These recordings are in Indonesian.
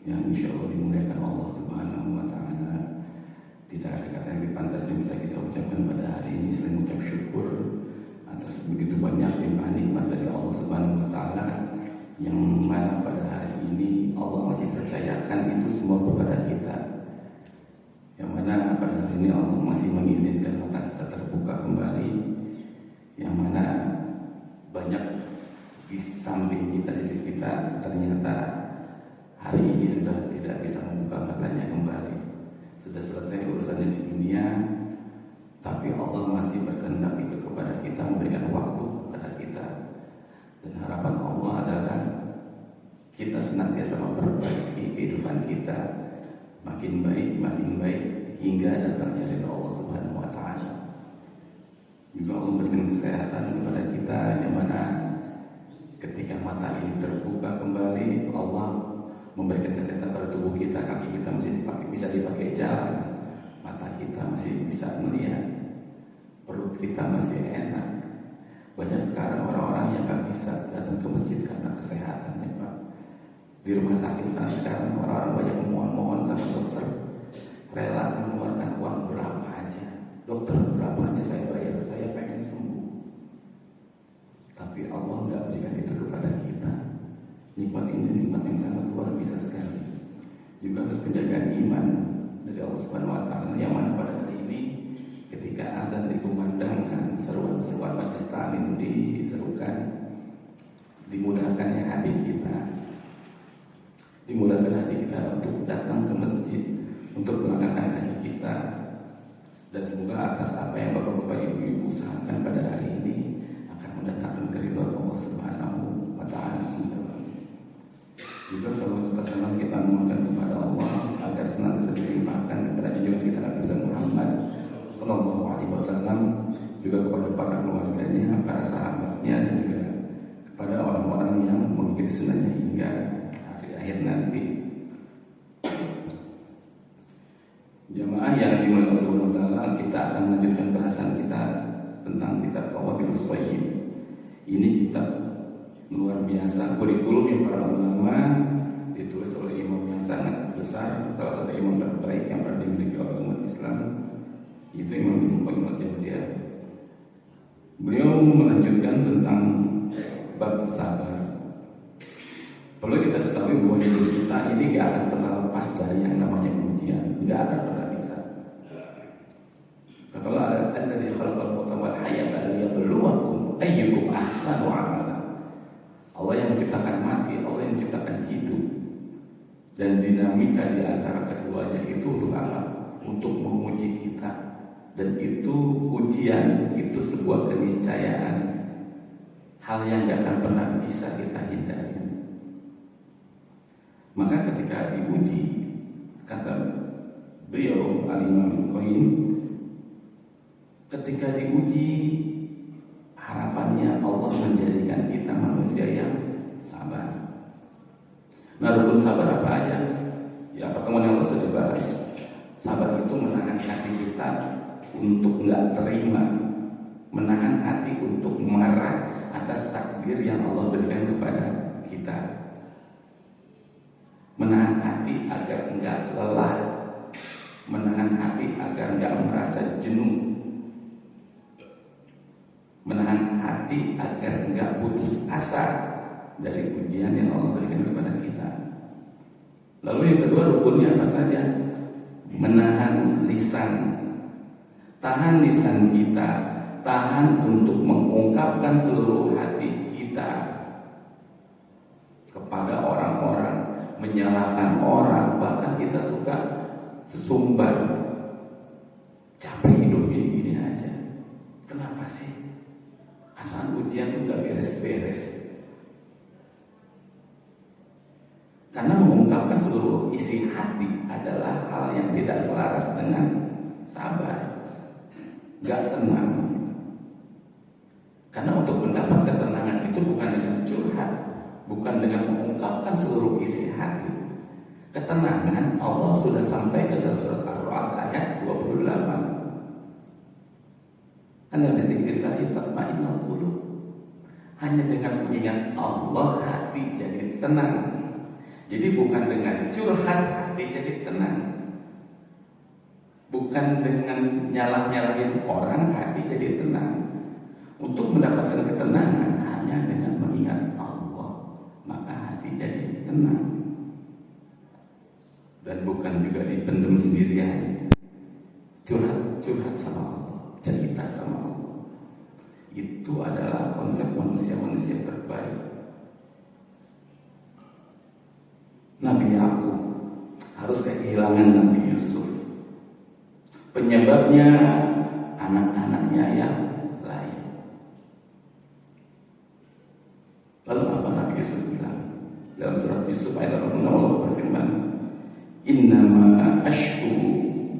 yang insya Allah dimuliakan Allah Subhanahu wa Ta'ala. Tidak ada kata yang lebih pantas yang bisa kita ucapkan pada hari ini selain ucap syukur atas begitu banyak limpahan nikmat dari Allah Subhanahu wa Ta'ala, yang mana pada hari ini Allah masih percayakan itu semua kepada kita, yang mana pada hari ini Allah masih mengizinkan mata kita terbuka kembali, yang mana banyak di samping kita, sisi kita ternyata hari ini sudah tidak bisa membuka matanya kembali, sudah selesai urusannya di dunia, tapi Allah masih berkehendak itu kepada kita, memberikan waktu kepada kita. Dan harapan Allah adalah kita senantiasa memperbaiki kehidupan kita makin baik hingga datangnya ridha Allah Subhanahu wa Ta'ala. Juga Allah memberikan kesehatan kepada kita, yang mana ketika mata ini terbuka kembali, Allah memberikan kesehatan pada tubuh kita, kaki kita masih bisa dipakai jalan, mata kita masih bisa melihat, perut kita masih enak. Banyak sekarang orang-orang yang gak bisa datang ke masjid karena kesehatannya, Pak. Di rumah sakit sekarang orang-orang banyak memohon sama dokter, rela mengeluarkan uang berapa aja. Dokter, berapa aja saya bayar, saya pengen sembuh. Tapi Allah gak berikan itu kepada kita. Nikmat ini nikmat yang sangat luar biasa sekali. Juga atas penjagaan iman dari Allah Subhanahu wa Ta'ala, yang mana pada hari ini ketika azan dikumandangkan, seruan-seruan majelis taklim diserukan, dimudahkannya hati kita, untuk datang ke masjid, untuk melangkahkan kaki kita. Dan semoga atas apa yang bapak-bapak ibu-ibu usahakan pada hari ini akan mendatangkan keridhaan Allah Subhanahu wa Ta'ala. Juga salam kita memohonkan kepada Allah agar senantiasa dilimpahkan kepada junjungan kita Nabi Muhammad Sallallahu Alaihi Wasallam, juga kepada para keluarganya, para sahabatnya, dan juga kepada orang-orang yang mengikuti sunnahnya hingga hari akhir nanti. Jamaah yang dimulai Allah Subhanahu wa Ta'ala, kita akan melanjutkan bahasan kita tentang kitab Qawabilus Shayyid. Ini kitab luar biasa, kurikulum yang para ulama, ditulis oleh imam yang sangat besar, salah satu imam terbaik yang pernah dimiliki oleh umat Islam, itu Imam Ibnu Qayyim al-Jauziyah. Beliau melanjutkan tentang bab sabar. Perlu kita ketahui bahwa hidup kita ini gak akan pernah lepas dari yang namanya ujian, gak akan pernah bisa. Kata Allah, "Alladzi khalaqal mauta wal hayata liyabluwakum ayyukum ahsanu amala." Allah yang menciptakan mati, Allah yang menciptakan hidup, dan dinamika di antara keduanya itu untuk apa? Untuk menguji kita. Dan itu ujian, itu sebuah keniscayaan, hal yang gak akan pernah bisa kita hindari. Maka ketika diuji, kata beliau Al-Imam Ibnu Qayyim, ketika diuji, harapannya Allah menjadikan kita manusia yang sabar. Nah, rukun sabar apa aja? Ya, pertemuan yang lalu sudah bahas. Sabar itu menahan hati kita untuk nggak terima, menahan hati untuk marah atas takdir yang Allah berikan kepada kita, menahan hati agar nggak lelah, menahan hati agar nggak merasa jenuh, menahan hati agar nggak putus asa dari ujian yang Allah berikan kepada kita. Lalu yang kedua, rukunnya apa saja? Menahan lisan. Tahan lisan kita, tahan untuk mengungkapkan seluruh hati kita kepada orang-orang, menyalahkan orang, bahkan kita suka sesumbar. Capek hidup gini-gini aja. Kenapa sih? Asal ujian itu gak beres-beres. Karena mengungkapkan seluruh isi hati adalah hal yang tidak selaras dengan sabar. Gak tenang. Karena untuk mendapat ketenangan itu bukan dengan curhat, bukan dengan mengungkapkan seluruh isi hati. Ketenangan Allah sudah sampaikan dalam surat Ar-Ra'd ayat 28. Ana bidzikrillah tatma'innul qulub. Hanya dengan mengingat Allah hati jadi tenang. Jadi bukan dengan curhat hati jadi tenang, bukan dengan nyalah-nyalahin orang hati jadi tenang. Untuk mendapatkan ketenangan hanya dengan mengingat Allah, maka hati jadi tenang. Dan bukan juga dipendam sendirian, curhat sama Allah, cerita sama Allah. Itu adalah konsep manusia-manusia terbaik. Nabi Yakub harus kehilangan Nabi Yusuf. Penyebabnya anak-anaknya yang lain. Lalu apa Nabi Yusuf bilang? Dalam surat Yusuf ayat 86 Allah berfirman, "Innama ashku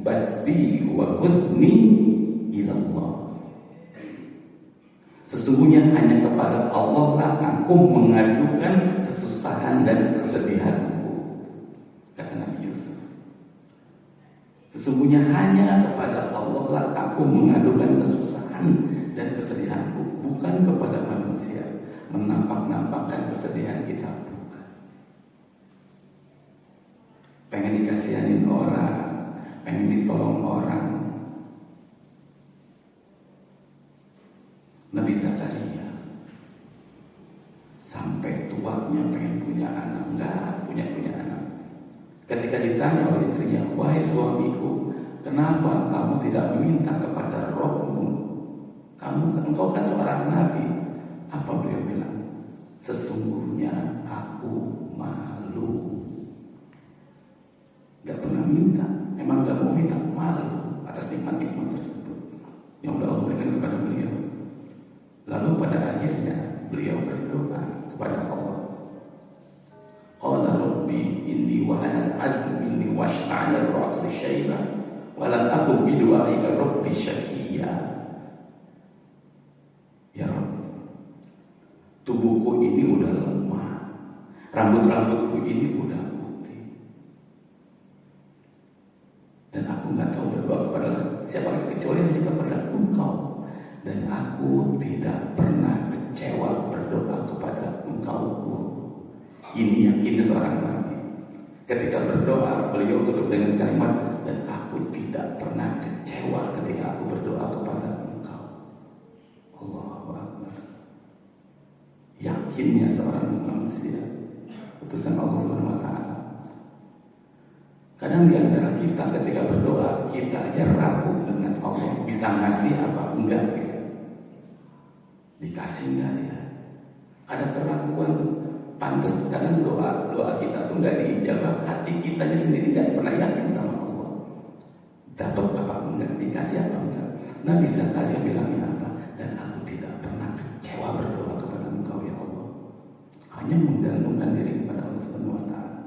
bathi wa hudni ilallah." Sesungguhnya hanya kepada Allah lah aku mengadukan kesusahan dan kesedihanku, kata Nabi Yusuf. Sesungguhnya hanya kepada Allah lah aku mengadukan kesusahan dan kesedihanku, bukan kepada manusia. Menampak-nampakkan kesedihan kita, bukan. Pengen dikasihanin orang, pengen ditolong orang. Nabi Zakaria sampai tuanya pengen punya anak, enggak punya anak. Ketika ditanya oleh istrinya, "Wahai suamiku, kenapa kamu tidak meminta kepada Rabbmu? Engkau kan seorang nabi." Apa beliau bilang? "Sesungguhnya aku malu." Gak pernah minta, memang gak mau minta, malu atas nikmat-nikmat tersebut yang sudah Allah berikan kepada beliau. Lalu pada akhirnya beliau berdoa kepada Allah. Qala rabbi inni wahana al-'azmu minni washta'ala ar-ra'su syaiba wa lam akun bi du'aika rabbi syaqiyya. Ya Rabb, tubuhku ini udah lemah, rambut-rambutku ini udah putih, dan aku nggak tahu berdoa kepada siapa lagi kecuali hanya kepada Engkau. Dan aku tidak pernah kecewa berdoa kepada Engkau. Ini yakin seorang nabi. Ketika berdoa, beliau tutup dengan kalimat, dan aku tidak pernah kecewa ketika aku berdoa kepada Engkau. Allahu Akbar. Yakinnya seorang manusia, utusan Allah Subhanahu wa Ta'ala. Kadang di antara kita ketika berdoa, kita aja ragu dengan Allah, bisa ngasih apa enggak gitu. Dikasih enggak ya? Ada keraguan. Pantas kadang doa kita tuh enggak diijabah, hati kitanya sendiri enggak pernah yakin sama Allah. Dapat apa enggak, dikasih apa enggak. Nabi Zakaria bilangnya apa? Dan aku tidak pernah kecewa berdoa kepada Engkau ya Allah. Hanya menggantungkan diri kepada Allah Subhanahu wa Ta'ala.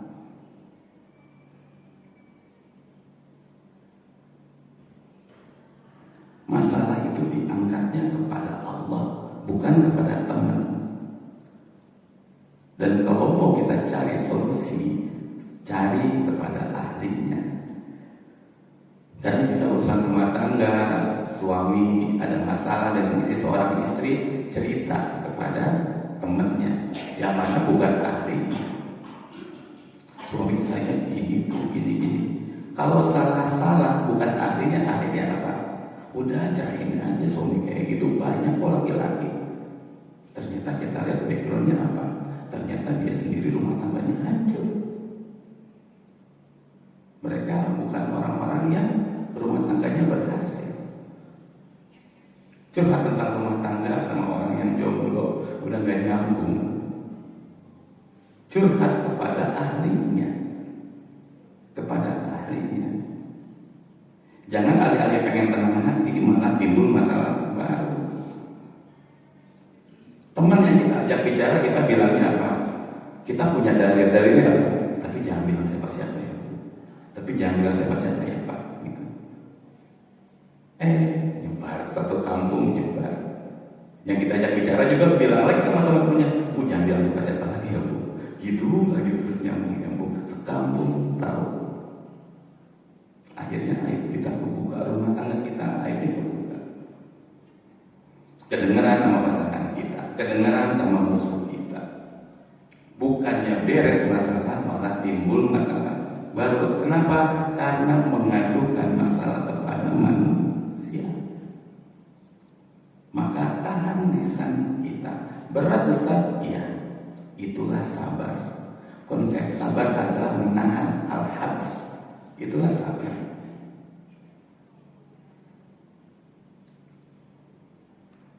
Masalah itu diangkatnya kepada Allah, bukan kepada teman. Dan kalau mau kita cari solusi, cari kepada ahlinya. Karena kita urusan rumah tangga, suami ada masalah dengan seorang istri, cerita kepada temannya yang mana bukan ahli. Suami saya gini. Kalau salah bukan ahlinya apa? Udah cariin aja suami kayak gitu, banyak kok laki-laki. Ternyata kita lihat backgroundnya apa? Ternyata dia sendiri rumah tangganya hancur. Mereka bukan orang-orang yang rumah tangganya berhasil. Curhat tentang rumah tangga sama orang yang jomblo udah gak nyambung. Curhat kepada ahlinya. Jangan alih-alih pengen tenang hati malah timbul masalah baru. Teman yang kita ajak bicara, kita bilangnya apa? Kita punya dalil-dalilnya apa? Tapi jangan bilang siapa-siapa ya. Tapi jangan bilang siapa-siapa ya Pak. Gitu. Nyebar satu kampung nyebar. Yang kita ajak bicara juga bilang lagi ke teman-temannya, jangan bilang siapa-siapa lagi ya Bu. Gitu lagi terus nyambung. Sekampung tahu. Akhirnya aib kita kebuka, rumah tangga kita aibnya kebuka. Kedengeran sama pasangan kita, kedengeran sama musuh kita. Bukannya beres masalah, malah timbul masalah baru. Kenapa? Karena mengadukan masalah kepada manusia. Maka tahan lisan kita. Berat Ustaz? Iya. Itulah sabar. Konsep sabar adalah menahan al-habs. Itulah sabar.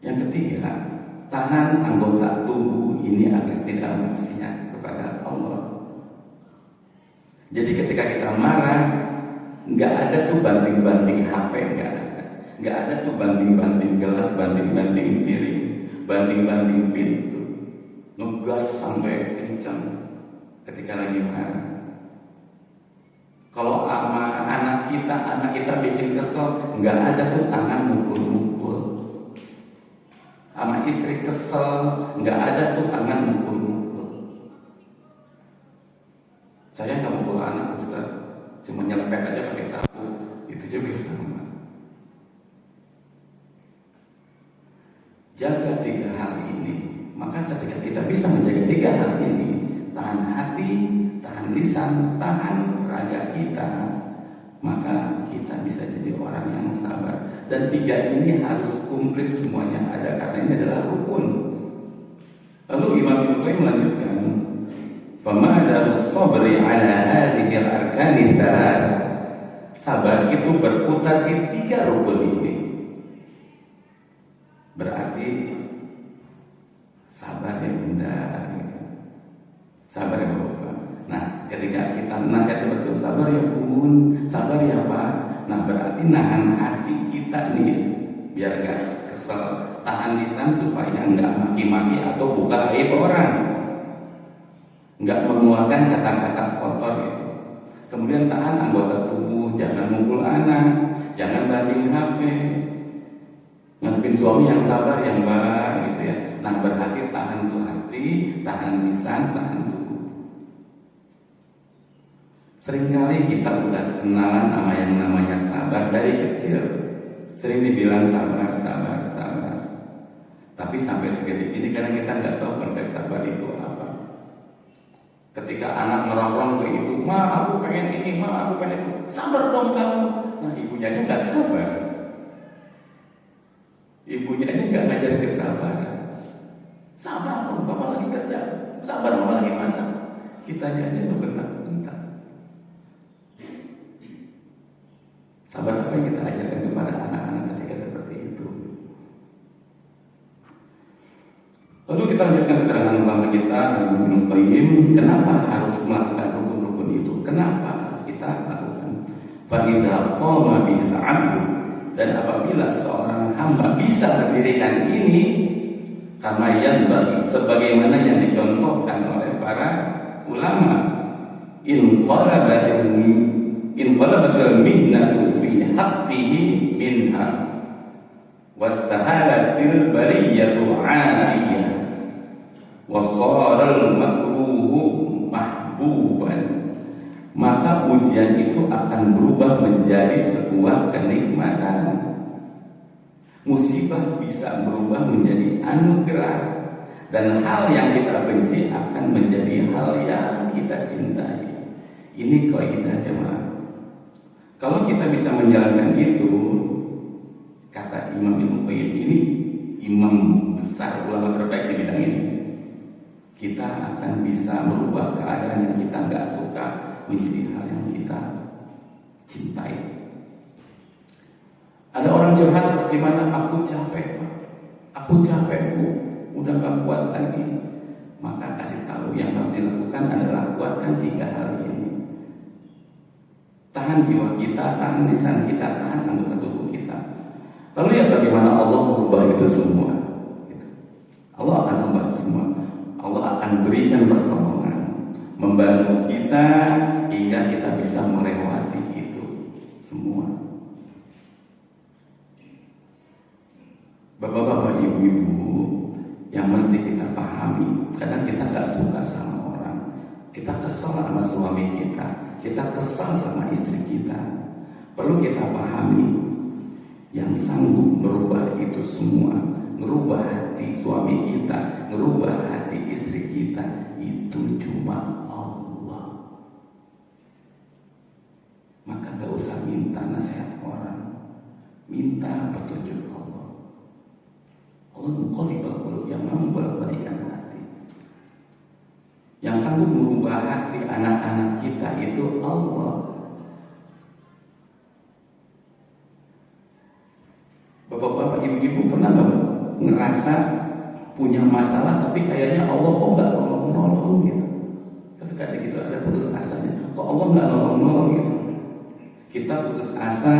Yang ketiga, tahan anggota tubuh ini agar tidak maksiat kepada Allah. Jadi ketika kita marah, nggak ada tuh banting-banting HP, nggak ada tuh banting-banting gelas, banting-banting piring, banting-banting pintu, ngegas sampai kencang ketika lagi marah. Kalau sama anak kita bikin kesel, nggak ada tuh tangan mukul-mukul. Sama istri kesel, nggak ada tuh tangan mukul-mukul. Saya nggak mukul anak Ustaz, cuma nyelepet aja pakai sapu, itu juga sama. Jaga 3 hal ini. Maka ketika kita bisa menjaga 3 hal ini, tahan hati, tahan lisan, tahan raga kita, maka kita bisa jadi orang yang sabar. Dan 3 ini harus komplit semuanya ada, karena ini adalah rukun. Lalu Imam Ibnu Qayyim melanjutkan, "Famadharus sabri 'ala hadhihi al-arkani tsalatsah." Sabar itu berputar di 3 rukun ini. Berarti sabar ya bunda, sabar ya bapak. Nah, ketika kita nasihat seperti itu, sabar ya bun, sabar ya pak. Nah, berarti nahan hati kita nih biar gak kesel, tahan lisan supaya nggak maki-maki atau buka aib orang, nggak mengeluarkan kata-kata kotor itu. Kemudian tahan anggota tubuh, jangan mukul anak, jangan banting HP, ngadepin suami yang sabar, yang baik gitu ya. Nah, berarti tahan tuh hati, tahan lisan, tahan tubuh. Seringkali kita udah kenalan sama yang namanya sabar dari kecil. Sering dibilang sabar. Tapi sampai segede ini karena kita nggak tahu konsep sabar itu apa. Ketika anak ngerong-rong ke ibu, "Ma, aku pengen ini, ma, aku pengen itu." "Sabar dong kamu." Nah, ibunya aja nggak sabar. Ibunya aja nggak ngajar kesabaran. "Sabar dong, bapak lagi kerja. Sabar, mama lagi masak." Kitanya aja tuh bentak-bentak. Sabar apa yang kita ajarkan kepada anak-anak ketika seperti itu? Lalu kita lanjutkan keterangan ulama kita Ibnu Qayyim, kenapa harus melakukan rukun-rukun itu? Kenapa harus kita lakukan? Fa idza qama bil 'abd, dan apabila seorang hamba bisa mendirikan ini, karena yang bagi sebagaimana yang dicontohkan oleh para ulama, in qalabatul mihnatu fi haqqihi minha wastahalatil bariyatu 'aliyah wa sharal makruhu mahbuban, maka ujian itu akan berubah menjadi sebuah kenikmatan. Musibah bisa berubah menjadi anugerah, dan hal yang kita benci akan menjadi hal yang kita cintai. Ini kaidah jemaah. Kalau kita bisa menjalankan itu, kata Imam Ibnu Qayyim, ini imam besar, ulama terbaik di bidang ini, kita akan bisa merubah keadaan yang kita nggak suka menjadi hal yang kita cintai. Ada orang curhat, bagaimana? Aku capek Pak, aku capek Bu, udah gak kuat lagi. Maka kasih tahu yang harus dilakukan adalah kuatkan 3 hal ini. Tahan jiwa kita, tahan lisan kita, tahan anggota tubuh kita. Lalu ya bagaimana Allah merubah itu semua? Allah akan merubah itu semua. Allah akan berikan pertolongan, membantu kita hingga kita bisa melewati itu semua. Bapak-bapak, ibu-ibu, yang mesti kita pahami, kadang kita gak suka sama orang, kita kesal sama suami kita kesal sama istri kita. Perlu kita pahami, yang sanggup merubah itu semua, merubah hati suami kita, merubah hati istri kita, itu cuma Allah. minta nasihat orang, minta petunjuk Allah. Allah muqallibal qulub, yang mampu bolak-balikan hati. Yang sanggup merubah hati anak-anak kita itu Allah. Bapak-bapak, ibu-ibu pernah nggak ngerasa punya masalah tapi kayaknya Allah kok nggak nolong gitu? Suka gitu, ada putus asanya. Kok Allah nggak nolong gitu? Kita putus asa,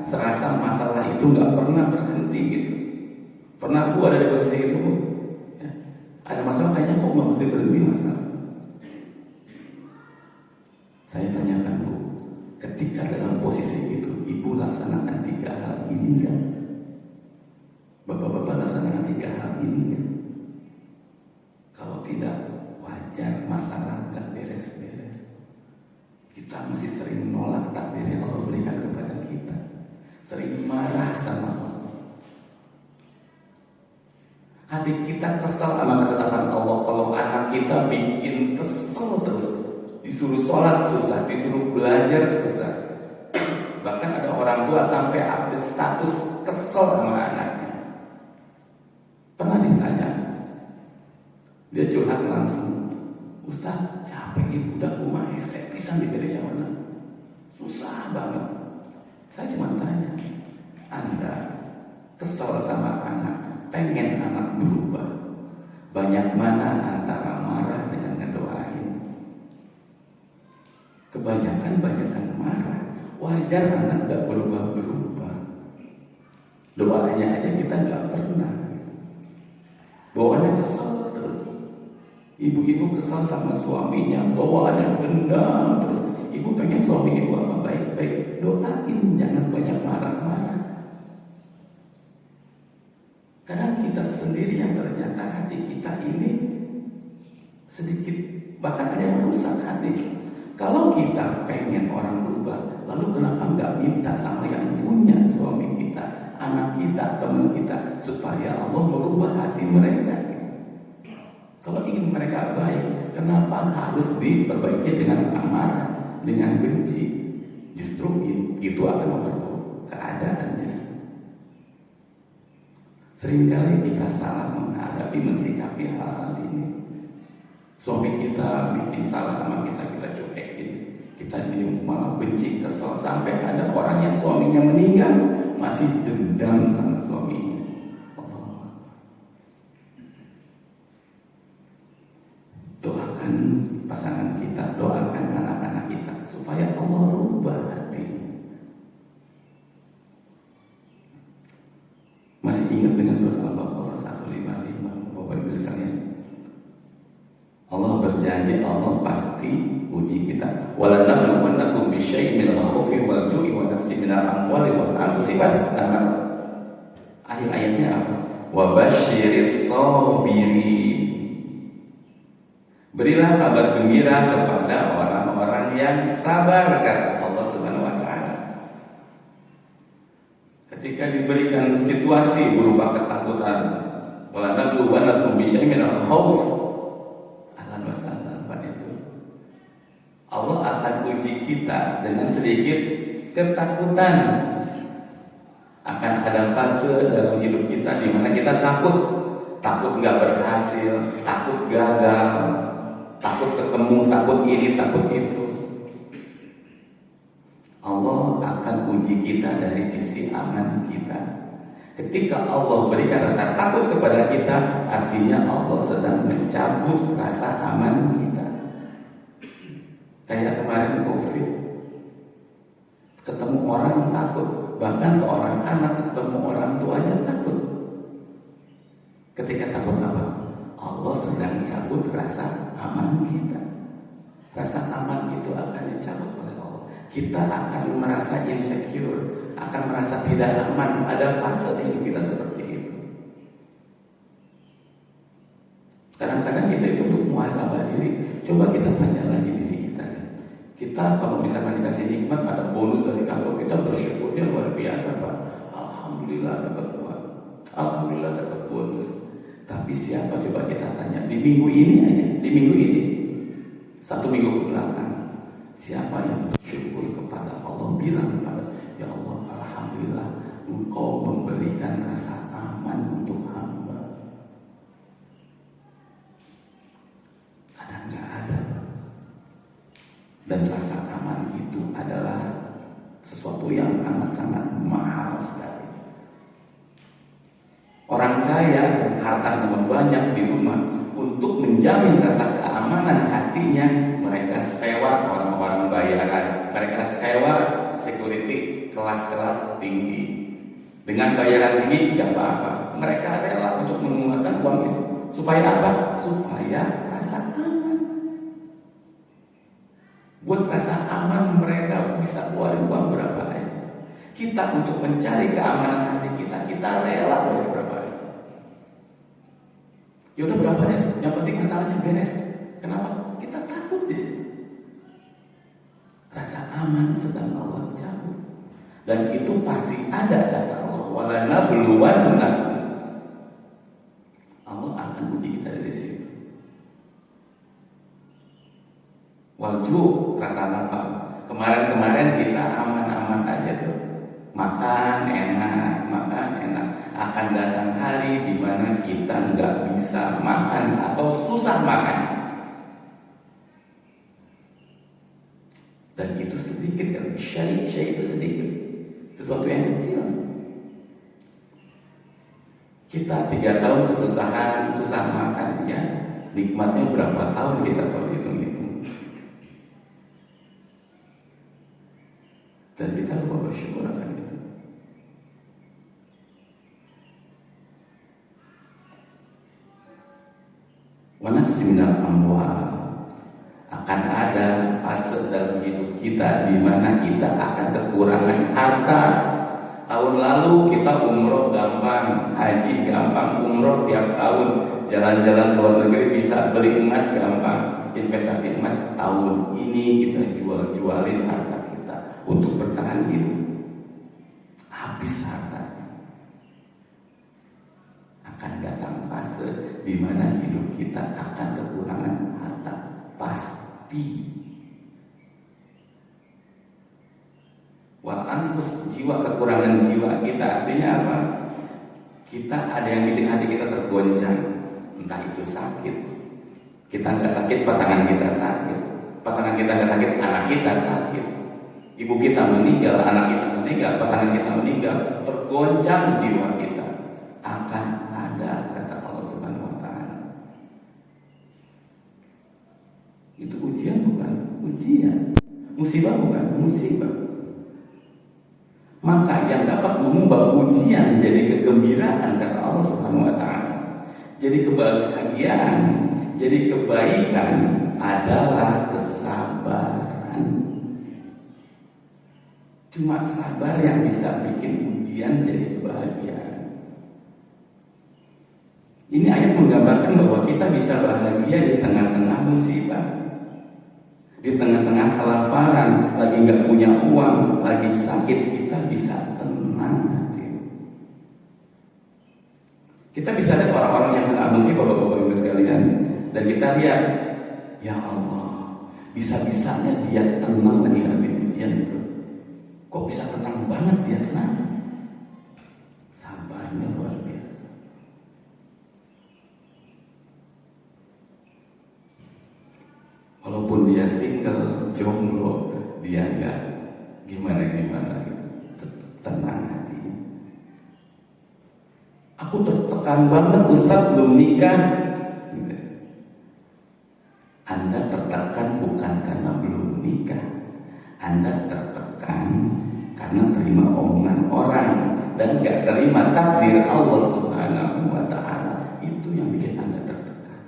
serasa masalah itu nggak pernah berhenti gitu. Pernah Bu ada di posisi itu Bu? Ya. Ada masalah kayaknya kok nggak berhenti masalah. Saya tanyakan Bu, ketika dalam posisi itu Ibu laksanakan 3 hal ini kan? Bapak-bapak laksanakan 3 hal ini kan? Kalau tidak, wajar masalah nggak beres-beres. Kita masih sering menolak takdir yang Allah berikan kepada kita, sering marah sama Allah. Hati kita kesal sama ketetapan Allah. Kalau anak kita bikin kesel terus, disuruh sholat susah, disuruh belajar susah. Bahkan ada orang tua sampai update status kesel sama anaknya. Pernah ditanya, dia curhat langsung, Ustaz, capek ibu udah rumah hesek pisan diberinya mana? Susah banget. Saya cuma tanya, Anda kesal sama anak, pengen anak berubah, banyak mana antara marah dengan ngedoain? Kebanyakan marah. Wajar anak gak berubah-berubah. Doanya aja kita gak pernah. Bawaannya kesal terus. Ibu-ibu kesal sama suaminya, bawaannya dendam terus. Ibu pengen suami ibu apa? Baik-baik. Doain, jangan banyak marah-marah. Karena kita sendiri yang ternyata hati kita ini sedikit, bahkan ada yang rusak hati. Kalau kita pengen orang berubah, lalu kenapa nggak minta sama yang punya suami kita, anak kita, teman kita, supaya Allah merubah hati mereka? Kalau ingin mereka baik, kenapa harus diperbaiki dengan amarah, dengan benci? Justru itu akan memperburuk keadaan justru. Seringkali kita salah menghadapi, mensikapi hal ini. Suami kita bikin salah sama kita cuekin, kita diem, malah benci, kesel, sampai ada orang yang suaminya meninggal masih dendam sama suaminya. Doakan pasangan kita, doakan anak-anak kita supaya Allah rubah hati. Masih ingat dengan surat Al-Baqarah 155, Bapak Ibu sekalian? Allah berjanji, Allah pasti uji kita. Wala nabluwannakum bisyai'in minal khaufi wal ju'i wa naqsin minal amwali wal anfusi wath thamarah. Ayat-ayatnya apa? Wa basyiris sabirin. Berilah kabar gembira kepada orang-orang yang sabar, kata Allah Subhanahu wa taala. Ketika diberikan situasi berupa ketakutan, wala nabluwannakum bisyai'in minal khaufi, Allah akan uji kita dengan sedikit ketakutan. Akan ada fase dalam hidup kita di mana kita takut nggak berhasil, takut gagal, takut ketemu, takut ini, takut itu. Allah akan uji kita dari sisi aman kita. Ketika Allah berikan rasa takut kepada kita, artinya Allah sedang mencabut rasa aman kita. Kayak kemarin COVID, ketemu orang takut, bahkan seorang anak ketemu orang tuanya takut. Ketika takut apa? Allah sedang cabut rasa aman kita. Rasa aman itu akan dicabut oleh Allah. Kita akan merasa insecure, akan merasa tidak aman. Ada fase hidup kita seperti itu. Kadang-kadang kita itu untuk muhasabah diri. Coba kita tanya lagi diri kita. Kita kalau misalkan dikasih nikmat, ada bonus dari kantor, kita bersyukurnya luar biasa, Pak. Alhamdulillah dapat uang, alhamdulillah dapat bonus. Tapi siapa coba kita tanya di minggu ini aja, di minggu ini, 1 minggu ke belakang, siapa yang bersyukur kepada Allah, bilang kepada, engkau memberikan rasa aman untuk hamba. Kadang nggak ada. Dan rasa aman itu adalah sesuatu yang amat sangat mahal sekali. Orang kaya dan hartanya banyak di rumah, untuk menjamin rasa keamanan hatinya, mereka sewa orang-orang bayaran, mereka sewa security kelas-kelas tinggi. Dengan bayaran tinggi tidak apa-apa, mereka rela untuk menggunakan uang itu. Supaya apa? Supaya rasa aman. Buat rasa aman mereka bisa keluarin uang berapa aja. Kita untuk mencari keamanan hati kita, kita rela bayar berapa aja. Ya udah berapa deh, yang penting masalahnya beres. Kenapa? Kita takut di situ. Rasa aman sedang Allah cabut. Dan itu pasti ada kata Allah. Walanabluwannakum. Allah akan uji kita dari situ. Wajib rasa lapar. Kemarin kita aman-aman aja tuh. Makan enak. Akan datang hari di mana kita nggak bisa makan atau susah makan. Dan itu sedikit kan, syai itu sedikit, sesuatu yang kecil. Kita 3 tahun kesusahan, susah makan, ya nikmatnya berapa tahun kita kalau hitung-hitung. Dan kita lupa bersyukur akan itu. Wanaksimnal amwal, akan ada fase dalam hidup kita di mana kita akan kekurangan harta. Tahun lalu kita umroh gampang, haji gampang, umroh tiap tahun, jalan-jalan ke luar negeri bisa, beli emas gampang, investasi emas. Tahun ini kita jualin harta kita untuk bertahan hidup. Habis harta. Akan datang fase di mana hidup kita akan kekurangan harta, pasti. Wal anfus, jiwa, kekurangan jiwa kita artinya apa? Kita ada yang bikin hati kita tergoncang, entah itu sakit. Kita nggak sakit, pasangan kita sakit. Pasangan kita nggak sakit, anak kita sakit. Ibu kita meninggal, anak kita meninggal, pasangan kita meninggal, tergoncang jiwa kita. Akan ada kata Allah Subhanahu wa Ta'ala. Itu ujian bukan? Ujian. Musibah bukan? Musibah. Maka yang dapat mengubah ujian jadi kegembiraan kata Allah Subhanahu wa Ta'ala, jadi kebahagiaan, jadi kebaikan adalah kesabaran. Cuma sabar yang bisa bikin ujian jadi kebahagiaan. Ini ayat menggambarkan bahwa kita bisa bahagia di tengah-tengah musibah, di tengah-tengah kelaparan, lagi nggak punya uang, lagi sakit, kita bisa tenang hati. Kita bisa lihat orang-orang yang kena musibah, bapak-bapak ibu sekalian, dan kita lihat, ya Allah, bisa-bisanya dia tenang lagi ngadepin ujian itu. Kok bisa tenang banget dia tenang? Sabarnya luar biasa. Walaupun dia single, jomblo, dia nggak gimana-gimana, tenang hati. Aku tertekan banget, Ustaz belum nikah. Anda tertekan bukan karena belum nikah, Anda tertekan karena terima omongan orang dan nggak terima takdir Allah Subhanahu wa Ta'ala. Itu yang bikin Anda tertekan.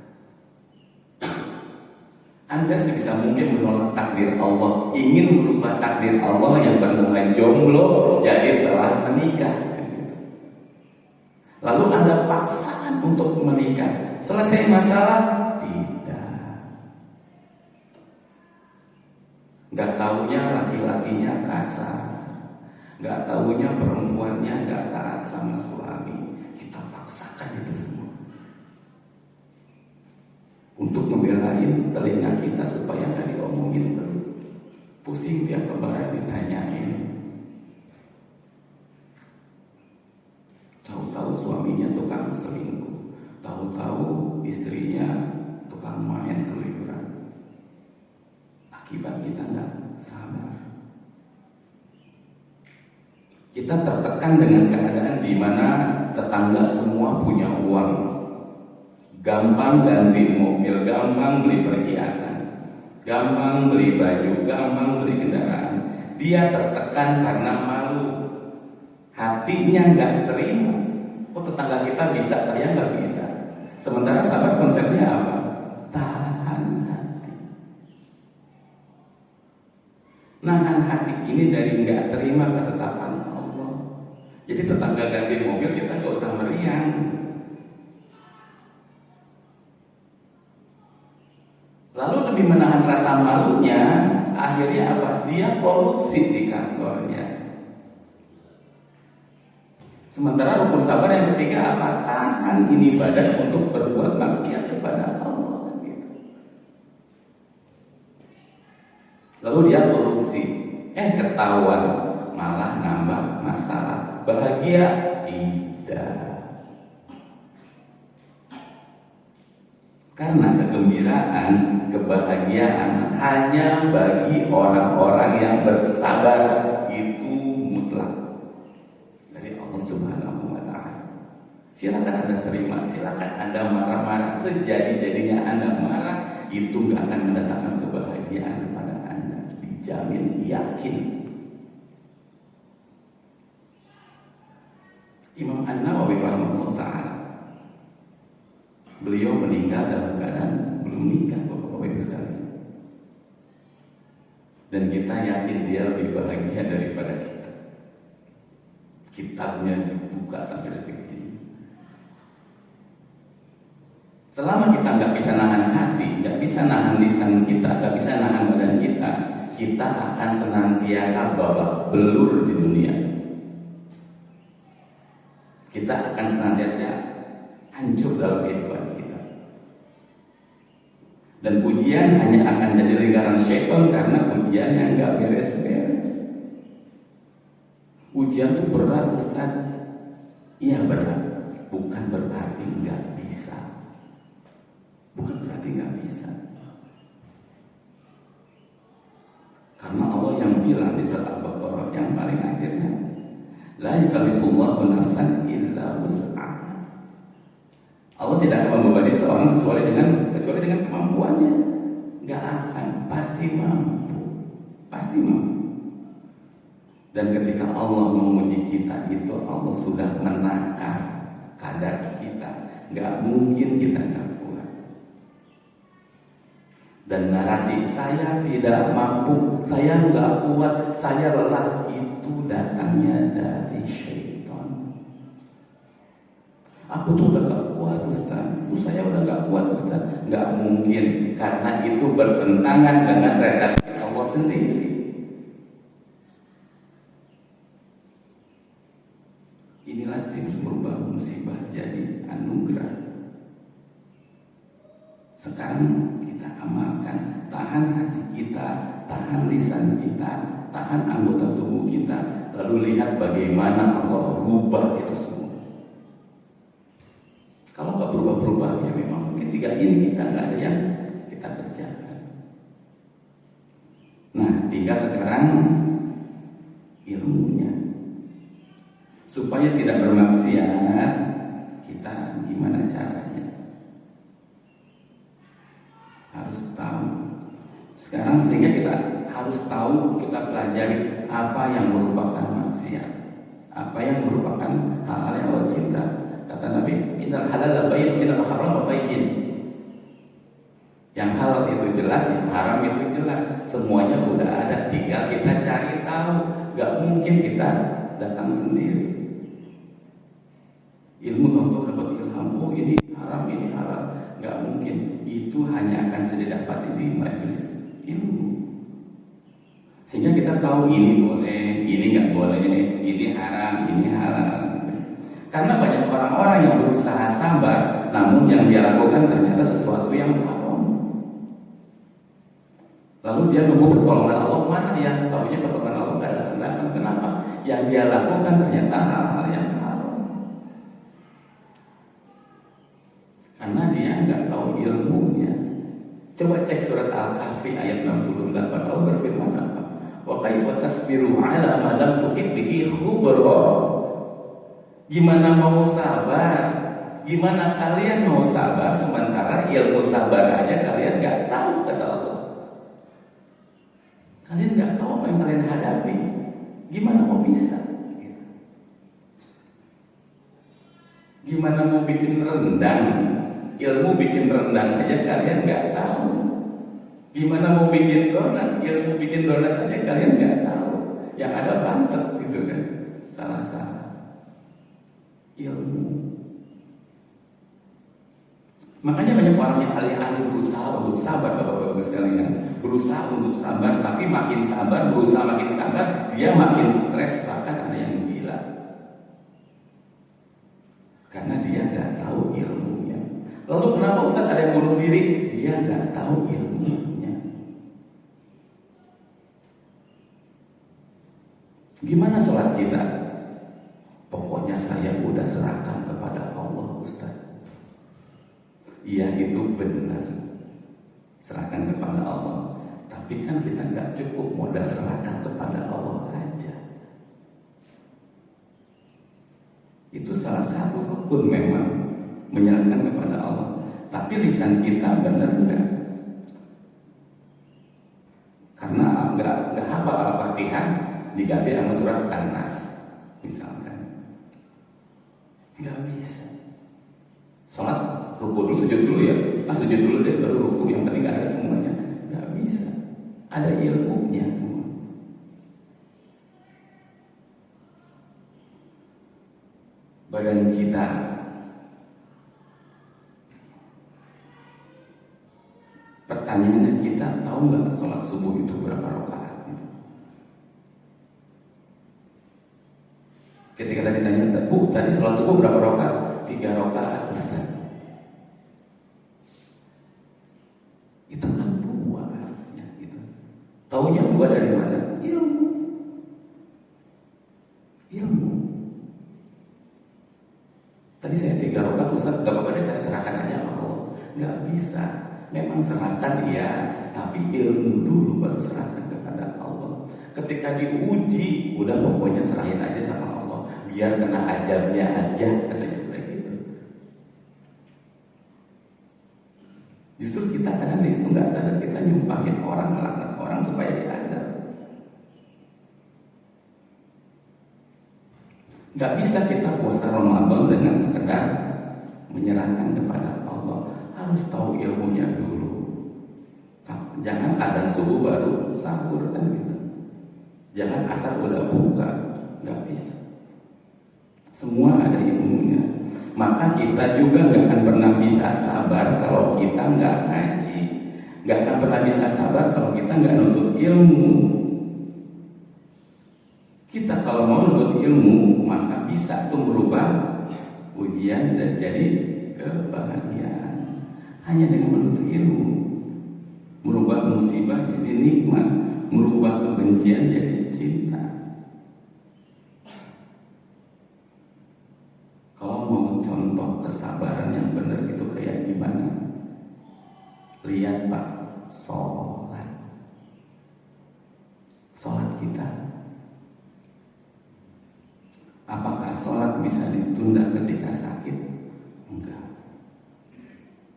Anda sebisa mungkin menolak takdir Allah, ingin merubah takdir Allah yang bernama jomblo jadi telah menikah. Lalu Anda paksakan untuk menikah. Selesai masalah? Tidak. Gak taunya laki-lakinya kasar, gak taunya perempuannya gak taat sama suami. Kita paksakan itu semua untuk membelain telinga kita supaya gak diomongin terus. Pusing tiap lebaran ditanyain. istrinya tukang main keluyuran. Akibat kita nggak sabar. Kita tertekan dengan keadaan di mana tetangga semua punya uang, gampang ganti mobil, gampang beli perhiasan, gampang beli baju, gampang beli kendaraan. Dia tertekan karena malu, hatinya nggak terima. Kok tetangga kita bisa, saya nggak bisa. Sementara sabar konsepnya apa? Tahan hati. Nahan hati ini dari nggak terima ketetapan Allah. Jadi tetangga ganti mobil kita nggak usah meriang. Lalu demi menahan rasa malunya, akhirnya apa? Dia korupsi di kantornya. Sementara rukun sabar yang ketiga apa? Tahan ini badan untuk berbuat maksiat kepada Allah. Lalu dia korupsi, ketahuan, malah nambah masalah. Bahagia? Tidak. Karena kegembiraan, kebahagiaan hanya bagi orang-orang yang bersabar, itu mutlak dari Allah Subhanahu wa Ta'ala. Silakan Anda terima, silakan Anda marah-marah, sejadi-jadinya Anda marah, itu gak akan mendatangkan kebahagiaan kepada Anda, dijamin, yakin. Imam An-Nawawi rahimahullah ta'ala, beliau meninggal dalam keadaan belum nikah, Bapak-bapak Ibu sekalian. Dan kita yakin dia lebih bahagia daripada kita. Kitabnya dibuka sampai detik ini. Selama kita nggak bisa nahan hati, nggak bisa nahan lisan kita, nggak bisa nahan badan kita, kita akan senantiasa babak belur di dunia. Kita akan senantiasa hancur dalam kehidupan kita. Dan ujian hanya akan jadi lingkaran syaitan karena ujian yang nggak beres-beres. Ujian itu berat, Ustaz. Iya berat, bukan berarti nggak bisa. Bukan berarti nggak bisa. Karena Allah yang bilang di surat Al-Baqarah yang paling akhirnya, la yukallifullahu nafsan illa wus'aha. Allah tidak akan membebani seorang kecuali dengan kemampuannya. Nggak akan, pasti mampu, pasti mampu. Dan ketika Allah menguji kita itu Allah sudah menakar kadar kita, nggak mungkin kita nggak kuat. Dan narasi saya tidak mampu, saya nggak kuat, saya lelah, itu datangnya dari syaitan. Aku tuh udah gak kuat Ustaz, saya udah gak kuat Ustaz. Gak mungkin, karena itu bertentangan dengan redaksi Allah sendiri. Inilah tips merubah musibah jadi anugerah. Sekarang kita amalkan, tahan hati kita, tahan lisan kita, tahan anggota tubuh kita, lalu lihat bagaimana Allah rubah itu semua. Kalau nggak berubah-berubah, ya memang mungkin 3 ini kita nggak ada yang kita kerjakan. Nah, tinggal sekarang ilmunya. Supaya tidak bermaksiat, kita gimana caranya? Harus tahu. Sekarang sehingga kita harus tahu, kita pelajari apa yang merupakan maksiat, apa yang merupakan hal-hal yang Allah cinta. Kata Nabi, innal halal bayyin, innal haram bayyin. Yang halal itu jelas, yang haram itu jelas. Semuanya udah ada, tinggal kita cari tahu. Gak mungkin kita datang sendiri. Ilmu tahu-tahu dapat ilham, oh ini haram, ini halal. Gak mungkin. Itu hanya akan bisa didapati di majelis ilmu. Sehingga kita tahu ini boleh, ini nggak boleh, ini haram, ini halal. Karena banyak orang-orang yang berusaha sabar, namun yang dia lakukan ternyata sesuatu yang haram. Lalu dia nunggu pertolongan Allah, mana dia tahunya pertolongan Allah nggak datang. Kenapa? Yang dia lakukan ternyata hal-hal yang haram. Karena dia nggak ilmunya. Coba cek surat Al-Kahfi ayat 68, Allah berfirman apa? Wa kaifa tasbiru ala ma lam tuhit bihi khubra. Gimana mau sabar? Gimana kalian mau sabar sementara ilmu sabar aja kalian nggak tahu, kata Allah. Kalian nggak tahu apa yang kalian hadapi. Gimana mau bisa? Gimana mau bikin rendang? Ilmu bikin rendang aja kalian nggak tahu. Gimana mau bikin donat? Ilmu bikin donat aja kalian nggak tahu. Yang ada bantet gitu kan? Salah-salah. Ilmu. Makanya banyak orang yang alih-alih berusaha untuk sabar, bapak-bapak sekalian, berusaha untuk sabar, tapi makin sabar, berusaha makin sabar, dia makin stres, bahkan ada yang gila. Karena dia nggak tahu ilmunya. Lalu kenapa Ustaz ada yang bunuh diri? Dia nggak tahu ilmunya. Gimana sholat kita? Pokoknya saya udah serahkan kepada Allah, Ustaz. Iya, itu benar, serahkan kepada Allah. Tapi kan kita nggak cukup modal serahkan kepada Allah aja. Itu salah satu rukun memang, menyerahkan kepada Allah. Tapi lisan kita benar nggak? Karena nggak hafal Al-Fatihah diganti sama surat An-Nas misalkan, nggak bisa. Sholat ruku dulu, sujud dulu ya, sujud dulu deh baru ruku, yang penting nggak ada semuanya, nggak bisa. Ada ilmunya semua. Badan kita pertanyaannya, kita tahu nggak sholat subuh itu berapa rakaat? Ketika tadi tanya, Bu, tadi sholat subuh berapa rakaat? 3 rakaat, Ustaz. Itu kan 2 harusnya gitu. Taunya 2 dari mana? Ilmu. Tadi saya 3 rakaat, Ustaz, gak apa-apa deh, saya serahkan aja sama Allah. Gak bisa. Memang serahkan ya, tapi ilmu dulu baru serahkan kepada Allah. Ketika diuji, udah pokoknya serahin aja sama Allah, biar kena ajalnya aja, katanya kayak gitu. Justru kita kadang di situ nggak sadar, kita nyumpahin orang, melaknat orang supaya diazab. Nggak bisa kita puasa Ramadan dengan sekedar menyerahkan kepada Allah. Harus tahu ilmunya dulu. Jangan azan subuh baru sahur kan gitu. Jangan asar udah buka, nggak bisa. Semua ada ilmunya. Maka kita juga nggak akan pernah bisa sabar kalau kita nggak ngaji. Nggak akan pernah bisa sabar kalau kita nggak nuntut ilmu. Kita kalau mau nuntut ilmu, maka bisa tuh merubah ujian dan jadi kebahagiaan. Hanya dengan menuntut ilmu, merubah musibah jadi nikmat, merubah kebencian jadi cinta. Kalau mau contoh kesabaran yang benar itu kayak gimana? Lihat Pak, sholat kita. Apakah sholat bisa ditunda ketika sakit? Enggak.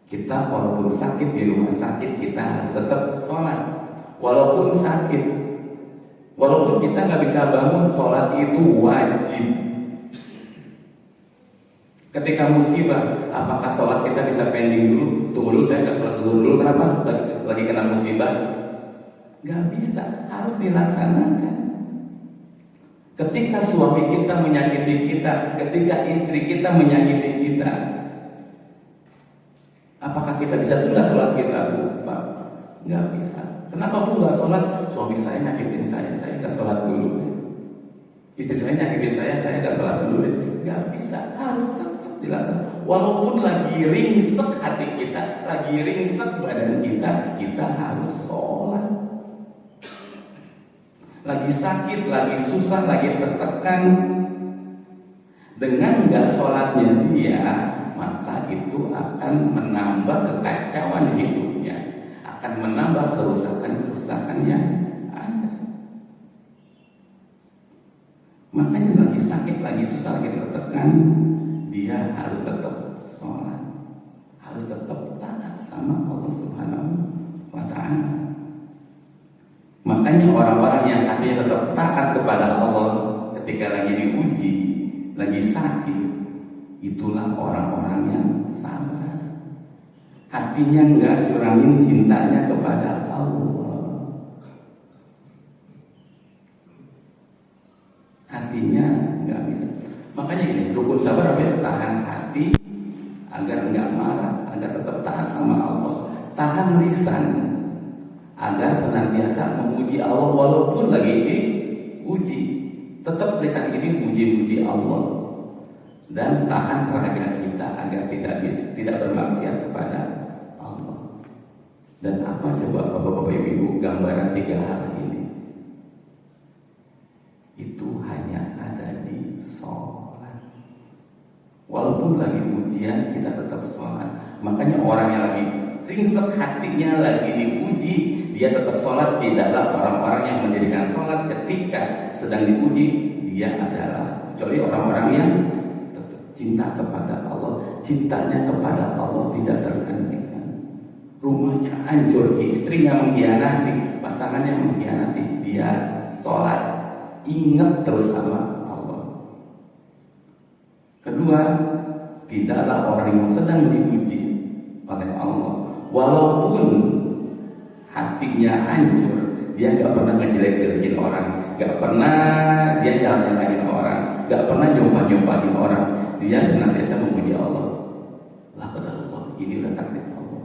Kita walaupun sakit di rumah sakit, kita harus tetap sholat. Walaupun sakit, walaupun kita nggak bisa bangun, sholat itu wajib. Ketika musibah, apakah sholat kita bisa pending dulu? Tunggu dulu, saya nggak sholat dulu. Kenapa? Lagi kena musibah? Nggak bisa, harus dilaksanakan. Ketika suami kita menyakiti kita, ketika istri kita menyakiti kita, apakah kita bisa tunda sholat kita, Bu? Pak? Nggak bisa. Kenapa Bu nggak sholat? Suami saya nyakitin saya nggak sholat dulu. Istri saya nyakitin saya nggak sholat dulu. Nggak bisa, harus tetap dilaksanakan. Walaupun lagi ringsek hati kita, lagi ringsek badan kita, kita harus sholat. Lagi sakit, lagi susah, lagi tertekan, dengan nggak sholatnya dia, maka itu akan menambah kekacauan hidupnya, akan menambah kerusakan-kerusakan yang ada. Makanya lagi sakit, lagi susah, lagi tertekan, dia harus tetap sholat, harus tetap taat sama Allah Subhanahu wa Ta'ala. Makanya orang-orang yang hatinya tetap taat kepada Allah ketika lagi diuji, lagi sakit, itulah orang-orang yang sabar. Hatinya nggak curangin cintanya kepada Allah. Hatinya nggak bisa. Makanya ini rukun sabar apa ya? Tahan hati agar nggak marah, agar tetap taat sama Allah. Tahan lisan agar senantiasa memuji Allah walaupun lagi diuji. Tetap lisan ini muji-muji Allah. Dan tahan raga kita agar tidak bermaksiat kepada Allah. Dan apa coba Bapak-bapak Ibu gambaran 3 hal ini? Itu hanya ada di sholat. Walaupun lagi ujian kita tetap sholat. Makanya orang yang lagi ringsek hatinya, lagi diuji, dia tetap sholat. Tidaklah orang-orang yang mendirikan sholat ketika sedang diuji, dia adalah kecuali orang-orang yang cinta kepada Allah, cintanya kepada Allah tidak tergantikan. Rumahnya hancur, istrinya mengkhianati, pasangannya mengkhianati, dia sholat, ingat terus sama Allah. Kedua, tidaklah orang yang sedang diuji oleh Allah, walaupun hatinya hancur, dia gak pernah ngejelek-jelekin orang, gak pernah dia jalan-jalanin orang, gak pernah nyumpah-nyumpahin orang. Dia senantiasa memuji Allah. Laqad Allah, ini udah takdir Allah.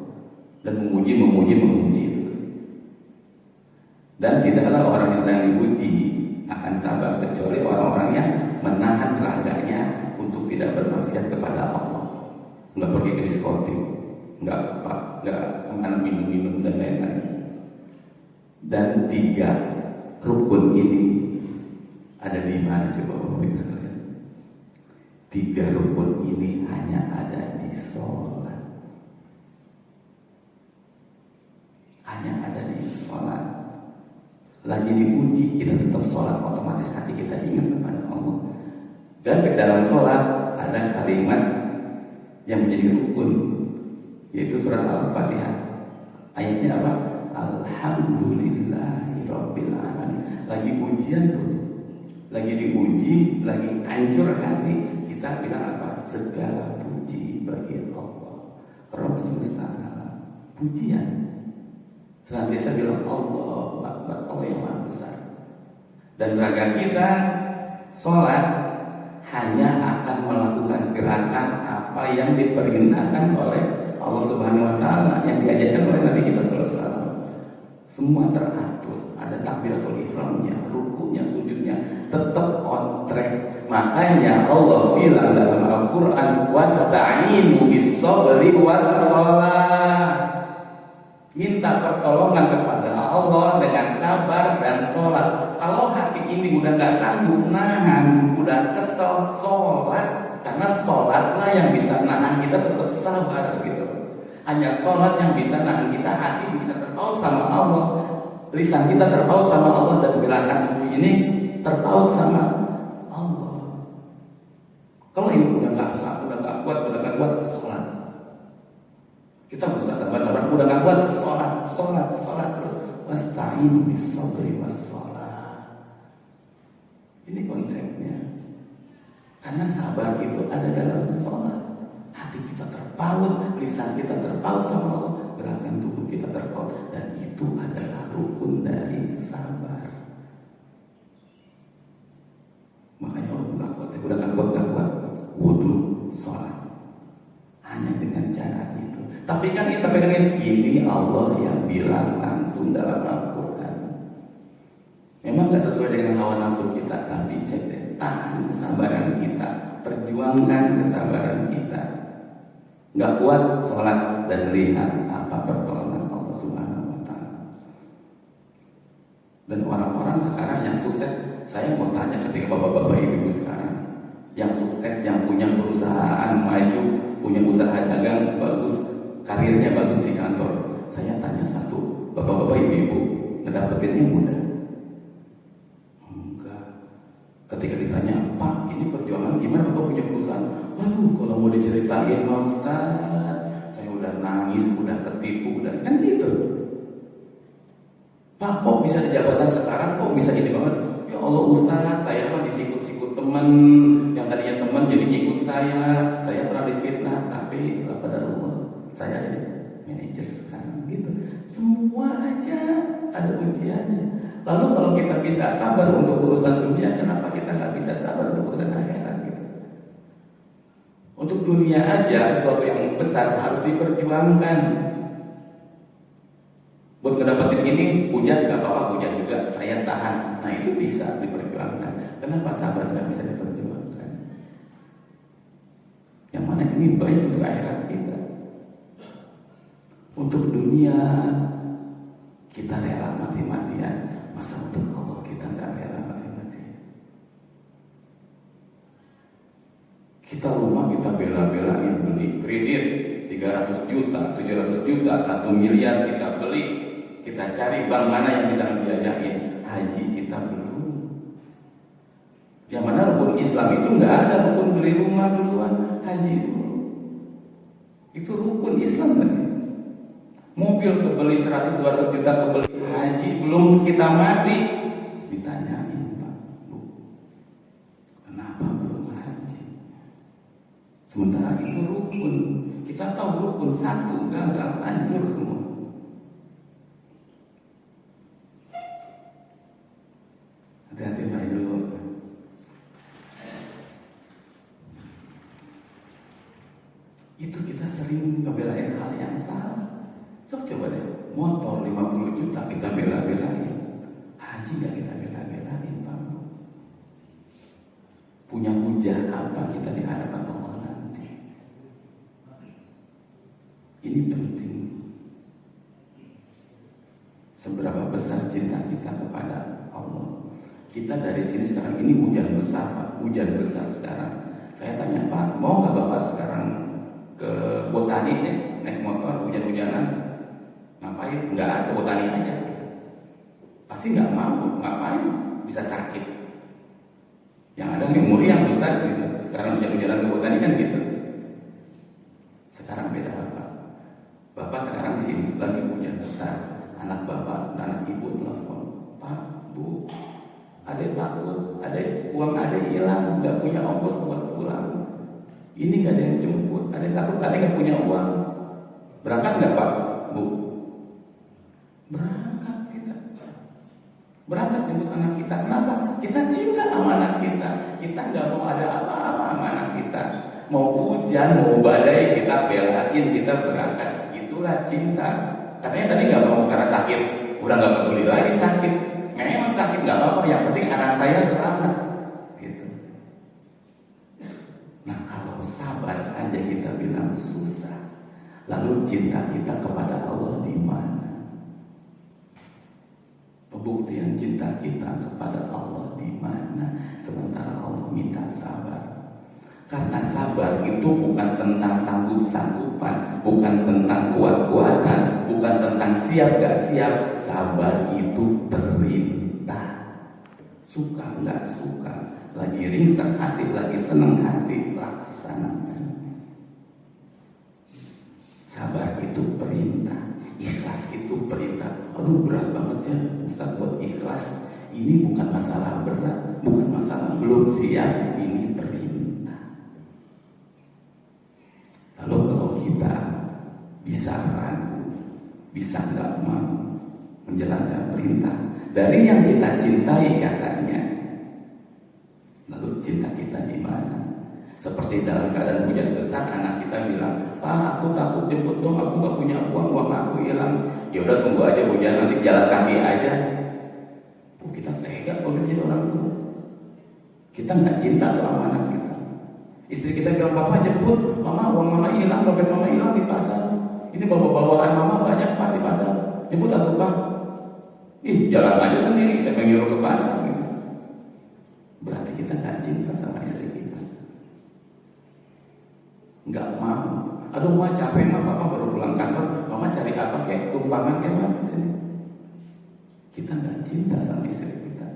Dan memuji. Dan tidaklah orang yang sedang diuji akan sabar kecuali orang-orang yang menahan raganya untuk tidak bermaksiat kepada Allah. Nggak pergi ke diskotik, nggak kemana minum-minum dan lain-lain. Dan 3 rukun ini ada di mana coba Bapak Ibu sekalian? 3 rukun ini hanya ada di sholat. Hanya ada di sholat. Lagi diuji, kita tetap sholat, otomatis hati kita ingat kepada Allah. Dan ke dalam sholat ada kalimat yang menjadi rukun, yaitu surat Al-Fatihah. Ayatnya apa? Alhamdulillahirabbil alamin. Lagi ujian dulu, lagi diuji, lagi hancur hati, kita bilang apa? Segala puji bagi Allah, Rabb semesta alam. Pujian senantiasa bilang Allah Akbar, Allah yang Maha Besar. Dan raga kita sholat hanya akan melakukan gerakan apa yang diperintahkan oleh Allah Subhanahu wa Ta'ala, yang diajarkan oleh Nabi kita sallallahu alaihi wasallam. Semua teratur, ada takbiratul ihramnya, rukunya, sujudnya, tetap on track. Makanya Allah bilang dalam Al-Quran, wasta'inu bis-sabri was-shalah. Minta pertolongan kepada Allah dengan sabar dan sholat. Kalau hati ini udah gak sanggup nahan, udah kesel, sholat. Karena sholatlah yang bisa nahan kita tetap sabar gitu. Hanya sholat yang bisa nahan kita, hati bisa terpaut sama Allah, lisan kita terpaut sama Allah, dan gerakan tubuh ini terpaut sama Allah. Kalau ini udah gak kuat, sholat. Kita berusaha sabar-sabar, udah gak kuat, sholat terus. Wasta'inu bis-sabri was-shalah. Ini konsepnya. Karena sabar itu ada dalam sholat. Hati kita terpaut, lisan kita terpaut sama Allah, gerakan tubuh kita terpaut, dan itu adalah rukun dari sabar. Makanya orang udah gak kuat, wudu, sholat. Hanya dengan cara itu. Tapi kan ini Allah yang bilang langsung dalam Al-Quran. Memang gak sesuai dengan hawa nafsu kita, tapi cek deh, tahan kesabaran kita, perjuangkan kesabaran kita. Gak kuat sholat dan lihat apa pertolongan Allah Subhanahu wa Ta'ala. Dan orang-orang sekarang yang sukses, saya mau tanya ketika bapak-bapak ibu sekarang yang sukses, yang punya perusahaan maju, punya usaha dagang bagus, karirnya bagus di kantor. Saya tanya satu, bapak-bapak ibu-ibu, ngedapetinnya mudah? Enggak. Ketika ditanya, Pak, ini perjuangan gimana bapak punya perusahaan? Waduh, kalau mau diceritain Pak Ustaz, saya udah nangis, udah ketipu, udah kan gitu. Pak, kok bisa di jabatan sekarang, kok bisa ini banget? Ya Allah Ustaz, saya mah disikut-sikut teman, yang tadinya teman jadi ikut saya pernah difitnah, tapi pada Allah, saya manajer sekarang gitu. Semua aja ada ujiannya. Lalu kalau kita bisa sabar untuk urusan dunia, kenapa kita nggak bisa sabar untuk urusan akhirat gitu? Untuk dunia aja sesuatu yang besar harus diperjuangkan. Buat ngedapetin ini, hujan gak apa-apa, hujan juga saya tahan. Nah itu bisa diperjuangkan. Kenapa sabar gak bisa diperjuangkan? Yang mana ini baik untuk akhirat kita. Untuk dunia kita rela mati-matian. Masa untuk Allah kita gak rela mati-matian? Kita rumah kita bela-belain beli kredit 300 juta, 700 juta, 1 miliar kita beli. Kita cari bank mana yang bisa membiayain. Haji kita belum. Yang mana rukun Islam itu nggak ada rukun beli rumah duluan, haji dulu. Itu rukun Islam kan? Mobil kebeli 100-200 juta kebeli, haji belum kita mati. Ditanyain, Pak, Bu, kenapa belum haji? Sementara itu rukun. Kita tahu rukun satu gagal, hancur semua. Hati-hati Pak dulu. Itu kita sering ngebelain hal yang salah. So coba deh, motor 50 juta kita bela-belain, haji gak kita bela-belain Pak? Punya hujah apa kita di hadapan Allah nanti? Ini penting. Seberapa besar cinta kita kepada Allah. Kita dari sini sekarang ini hujan besar Pak, hujan besar sekarang. Saya tanya Pak, mau nggak Bapak sekarang ke Botani deh, naik motor hujan-hujanan? Ngapain? Nggak, ke Botani aja. Pasti nggak mau, ngapain? Bisa sakit. Yang ada memori yang Ustaz gitu. Sekarang hujan-hujanan ke Botani kan gitu. Sekarang beda Bapak. Bapak sekarang di sini lagi hujan besar. Anak Bapak dan anak Ibu telepon, Pak, Bu, adek takut, uang adek hilang, nggak punya ongkos buat pulang. Ini nggak ada yang jemput, adek takut, adek nggak punya uang. Berangkat nggak Pak, Bu? Berangkat kita. Berangkat jemput anak kita. Kenapa? Kita cinta sama anak kita. Kita nggak mau ada apa-apa sama anak kita. Mau hujan, mau badai, kita belain, kita berangkat. Itulah cinta. Katanya tadi nggak mau karena sakit, udah nggak peduli lagi sakit. Memang sakit nggak apa-apa, yang penting anak saya selamat. Gitu. Nah kalau sabar aja kita bilang susah, lalu cinta kita kepada Allah di mana? Pembuktian cinta kita kepada Allah di mana? Sementara Allah minta sabar. Karena sabar itu bukan tentang sanggup-sanggupan, bukan tentang kuat-kuatan, bukan tentang siap gak siap. Sabar itu perintah. Suka gak suka, lagi ringsek hati, lagi senang hati, laksanakan. Sabar itu perintah, ikhlas itu perintah. Aduh berat banget ya Ustaz buat ikhlas. Ini bukan masalah berat, bukan masalah belum siap, ini perintah. Lalu kalau kita bisa ragu, bisa nggak mau menjalankan perintah dari yang kita cintai katanya, lalu cinta kita di mana? Seperti dalam keadaan hujan besar, anak kita bilang, Pak, aku takut jemput dong, aku nggak punya uang aku hilang. Ya udah tunggu aja hujan, nanti jalan kaki aja. Kita tega kalau jadi orang tua. Kita nggak cinta sama anak kita. Istri kita bilang, Papa jemput, Mama, uang Mama hilang, dompet Mama hilang di pasar. Ini bawa-bawaan Mama banyak Pak di pasar. Jemput atau Pak? Jalan aja sendiri, saya menyuruh ke pasar gitu. Berarti kita nggak cinta sama istri kita. Nggak mau Aduh mah capek mah, papa baru pulang kantor, mama cari apa kayak tumpangan kayak mana sini. Kita nggak cinta sama istri kita.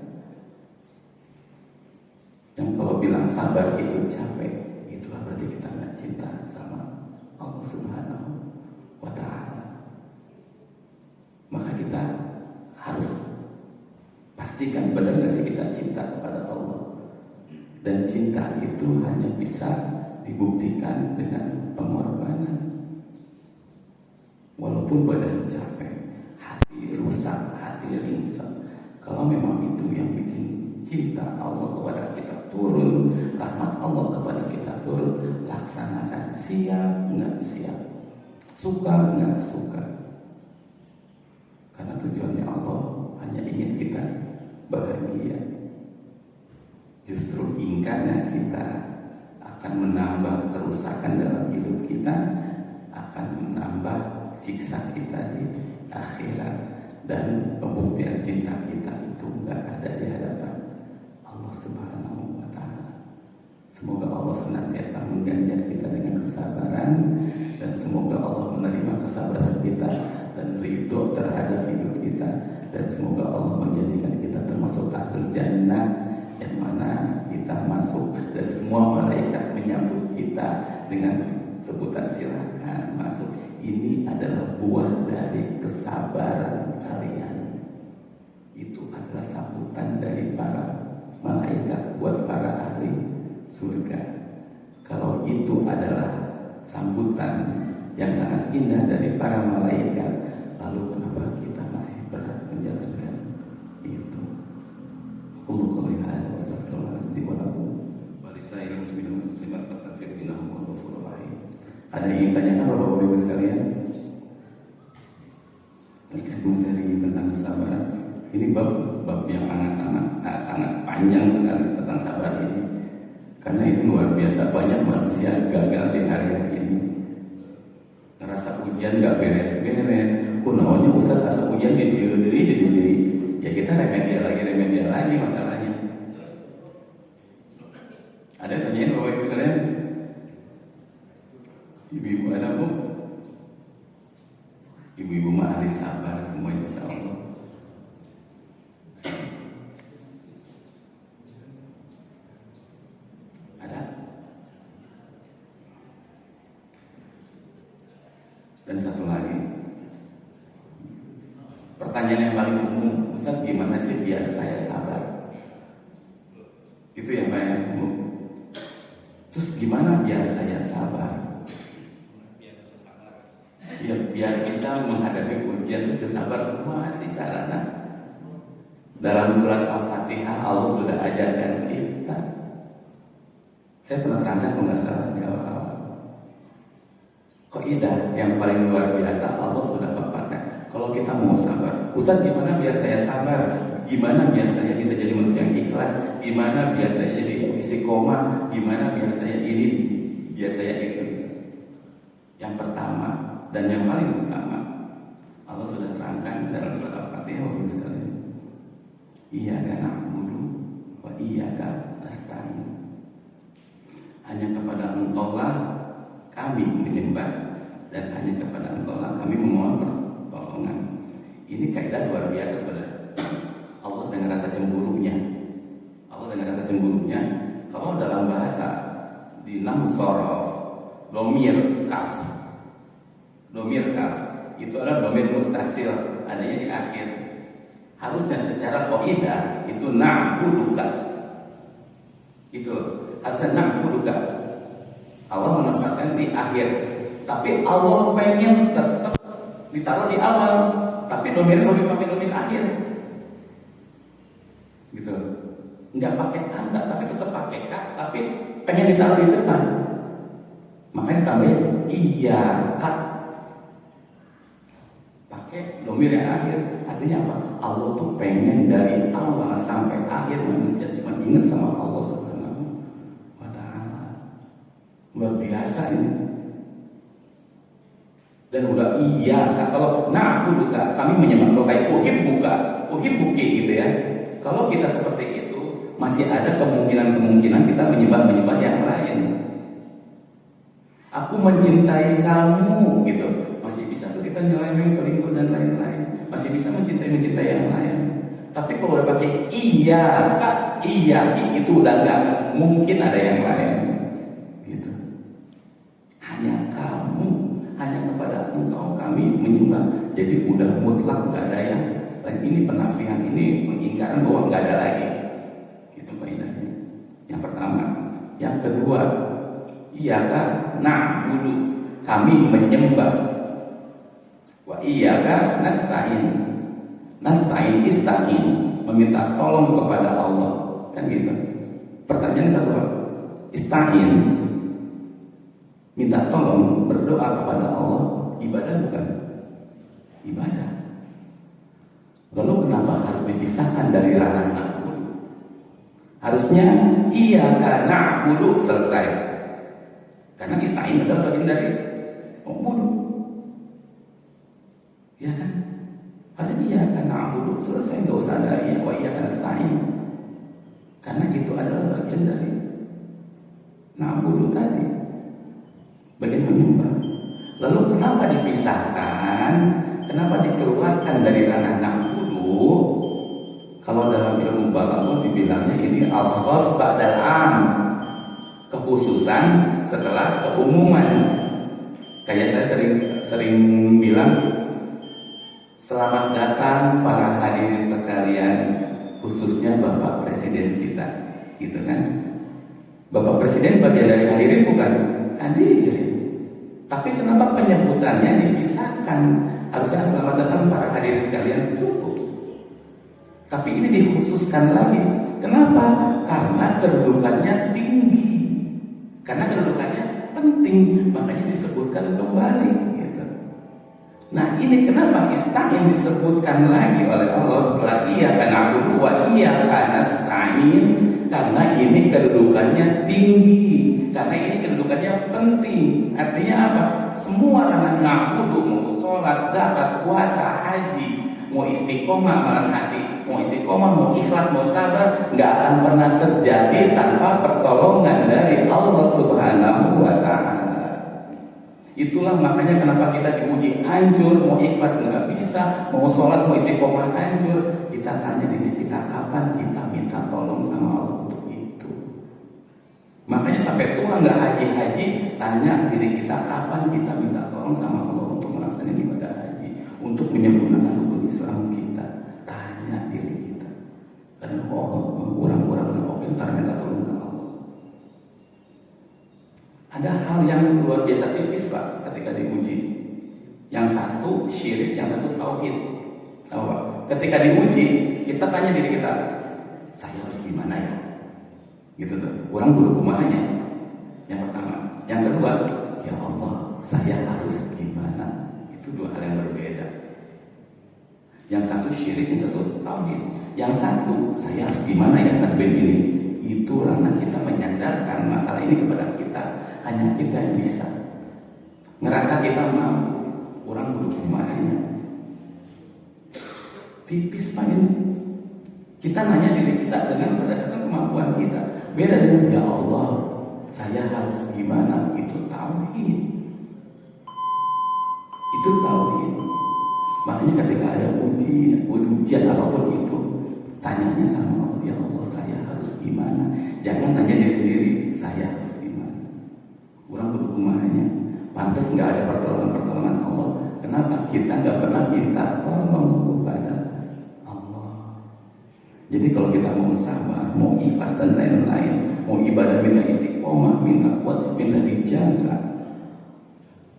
Yang kalau bilang sabar itu capek, itulah berarti kita nggak cinta sama Allah Subhanahu wa Ta'ala. Maka kita harus pastikan benar nggak sih kita cinta kepada Allah. Dan cinta itu hanya bisa dibuktikan dengan pengorbanan. Walaupun badan capek, hati rusak, hati ringsek, kalau memang itu yang bikin cinta Allah kepada kita turun, rahmat Allah kepada kita turun, laksanakan. Siap nggak siap, suka nggak suka, karena tujuannya Allah hanya ingin kita bahagia. Justru ingkarnya kita akan menambah kerusakan dalam hidup kita, akan menambah siksa kita di akhirat, dan pembuktian cinta kita itu nggak ada di hadapan Allah Subhanahu wa Ta'ala. Semoga Allah senantiasa mengganjar kita dengan kesabaran, dan semoga Allah menerima kesabaran kita dan ridho terhadap hidup kita, dan semoga Allah menjadikan kita termasuk ahlul jannah, yang mana kita masuk dan semua malaikat menyambut kita dengan sebutan silakan masuk. Ini adalah buah dari kesabaran kalian. Itu adalah sambutan dari para malaikat buat para ahli surga. Kalau itu adalah sambutan yang sangat indah dari para malaikat, lalu kenapa kita masih berat menjalankan itu? Ada yang ingin tanyakan Bapak Ibu sekalian terkait materi tentang kesabaran? Ini bab yang sangat panjang sekali tentang sabar ini, karena ini luar biasa banyak manusia gagal di hari ini. Ngerasa ujian gak beres-beres, kunaonnya Ustaz asa ujian di diri. Ya kita remedial lagi masalahnya. Ada yang tanyain Bapak Ibu sekalian? Ibu-ibu ada Bu? Ibu-ibu mah ahli sabar semua insya Allah. Ada? Dan satu lagi, pertanyaan yang paling umum, Ustaz gimana sih biar saya sabar? Itu yang banyak Bu. Terus gimana biar saya sabar? Ya, biar bisa menghadapi ujian itu bersabar. Masih caranya dalam surat Al-Fatihah Allah sudah ajarkan kita. Saya pernah terangkan kalau nggak salah di awal-awal. Kaidah yang paling luar biasa Allah sudah paparkan. Kalau kita mau sabar, Ustaz gimana biar saya sabar? Gimana biar saya bisa jadi manusia yang ikhlas? Gimana biar saya jadi istiqomah? Gimana biar saya ini? Biar saya itu? Yang pertama dan yang paling utama, Allah sudah terangkan dalam surat Al-Fatihah Bapak sekalian. Iyyaka na'budu wa iyyaka nasta'in. Hanya kepada Engkau-lah kami menyembah, dan hanya kepada Engkau-lah kami memohon pertolongan. Ini kaidah luar biasa sebenarnya. Allah dengan rasa cemburunya. Kalau dalam bahasa di nahwu sorof, domir kaf itu adalah domir muttasil, adanya di akhir. Harusnya secara kaidah itu na'buduka, itu harusnya na'buduka. Allah menempatkan di akhir, tapi Allah pengen tetap ditaruh di awal, tapi domirnya pakai domir akhir, gitu. Nggak pakai anda, tapi tetap pakai kak, tapi pengen ditaruh di depan, makanya tambahin iya kak. Domir yang akhir, artinya apa? Allah tuh pengen dari awal sampai akhir manusia cuma ingat sama Allah Subhanahu wa Ta'ala. Luar biasa ini. Dan udah iya, kalau na'buduka kami menyembah, kalau kayak uhibbuki gitu ya. Kalau kita seperti itu, masih ada kemungkinan kita menyembah yang lain. Aku mencintai kamu gitu. Masih bisa tuh kita nyeleweng, selingkuh dan lain-lain. Masih bisa mencintai yang lain. Tapi kalau udah pakai iya kak, iya itu udah nggak mungkin ada yang lain. Gitu. Hanya kamu, hanya kepada engkau kami menyembah. Jadi udah mutlak nggak ada yang lain. Ini penafian, ini mengingkaran bahwa nggak ada lagi. Itu kaidahnya. Yang pertama. Yang kedua, iyyaka na'budu, kami menyembah. Wa iyyaka nasta'in. Nasta'in ista'in, meminta tolong kepada Allah. Kan gitu. Pertanyaan satu, ista'in, minta tolong, berdoa kepada Allah, ibadah bukan? Ibadah. Lalu kenapa harus dipisahkan dari ranah na'budu? Harusnya iyyaka na'budu selesai. Karena ista'in adalah bagian dari na'budu. Ya kan? Harusnya iyyaka na'budu selesai, nggak usah ada iya wa iyyaka nasta'in. Karena itu adalah bagian dari na'budu tadi. Bagian menyembah. Lalu kenapa dipisahkan? Kenapa dikeluarkan dari ranah na'budu? Kalau dalam ilmu balaghah dibilangnya ini al-khas ba'dal 'am. Kekhususan setelah keumuman. Kayak saya sering bilang, selamat datang para hadirin sekalian, khususnya Bapak Presiden kita, gitu kan? Bapak Presiden bagian dari hadirin bukan? Hadirin. Tapi kenapa penyebutannya dipisahkan? Harusnya selamat datang para hadirin sekalian cukup. Tapi ini dikhususkan lagi. Kenapa? Karena kedudukannya tinggi. Karena kedudukannya penting, makanya disebutkan kembali. Nah ini kenapa ista'in disebutkan lagi oleh Allah setelah iyyaka na'budu wa iyyaka nasta'in, karena ini kedudukannya tinggi, karena ini kedudukannya penting. Artinya apa? Semua ranah na'budu, mau sholat, zakat, puasa, haji, mau istiqomah amalan hati, mau istiqomah, mau ikhlas, mau sabar, nggak akan pernah terjadi tanpa pertolongan dari Allah Subhanahu wa Ta'ala. Itulah makanya kenapa kita diuji hancur, mau ikhlas nggak bisa, mau sholat, mau istiqomah hancur. Kita tanya diri kita, kapan kita minta tolong sama Allah untuk itu? Makanya sampai tua nggak haji-haji, tanya diri kita, kapan kita minta tolong sama Allah untuk melaksanakan ibadah haji, untuk menyempurnakan rukun Islam kita. Tanya diri kita. Karena orang-orang yang pintar minta tolong sama Allah. Ada hal yang luar biasa tipis Pak ketika diuji. Yang satu syirik, yang satu tauhid. Tahu Pak? Ketika diuji, kita tanya diri kita, saya harus gimana ya? Gitu tuh. Orang buru kumanya. Yang pertama. Yang kedua, ya Allah, saya harus gimana? Itu dua hal yang berbeda. Yang satu syirik, yang satu tauhid. Yang satu, saya harus gimana ya ngadepin ini? Itu ranah kita menyandarkan masalah ini kepada kita. Hanya kita yang bisa. Ngerasa kita mampu, orang butuh kemana? Tipis Pak ini. Kita nanya diri kita dengan berdasarkan kemampuan kita. Beda dengan ya Allah, saya harus gimana? Itu tauhid. Itu tauhid. Makanya ketika ada ujian apapun itu, tanyanya sama Allah, ya Allah saya harus gimana? Jangan tanya diri sendiri, saya harus gimana? Orang berhubungannya, pantas nggak ada pertolongan Allah. Kenapa? Kita nggak pernah minta tolong kepada Allah. Jadi kalau kita mau sabar, mau ikhlas dan lain-lain, mau ibadah minta istiqomah, minta kuat, minta dijaga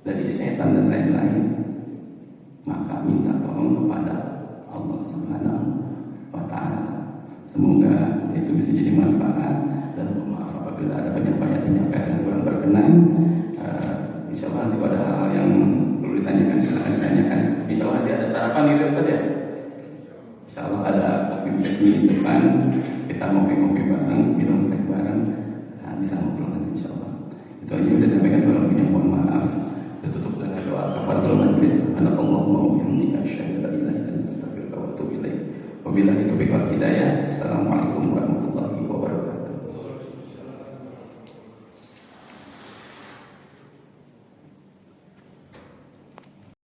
dari setan dan lain-lain, maka minta tolong kepada Allah Subhanahu wa Ta'ala. Semoga itu bisa jadi manfaat, dan maaf apabila ada penyampaian yang kurang berkenan. Insya Allah nanti pada hal yang perlu ditanyakan silahkan ditanyakan. Insya Allah nanti ada sarapan itu Ustaz ya. Insya Allah ada kopi di depan, kita ngopi-ngopi bareng, minum teh bareng, bisa ngobrol nanti insya Allah. Itu aja yang saya sampaikan. Kalau punya mohon maaf. Tutup dengan doa kafaratul majlis. Subhanallahumma wa bihamdika asyhadu an la ilaha illa anta astaghfiruka wa atubu ilaik. Wabillahi taufiq wal hidayah. Assalamualaikum.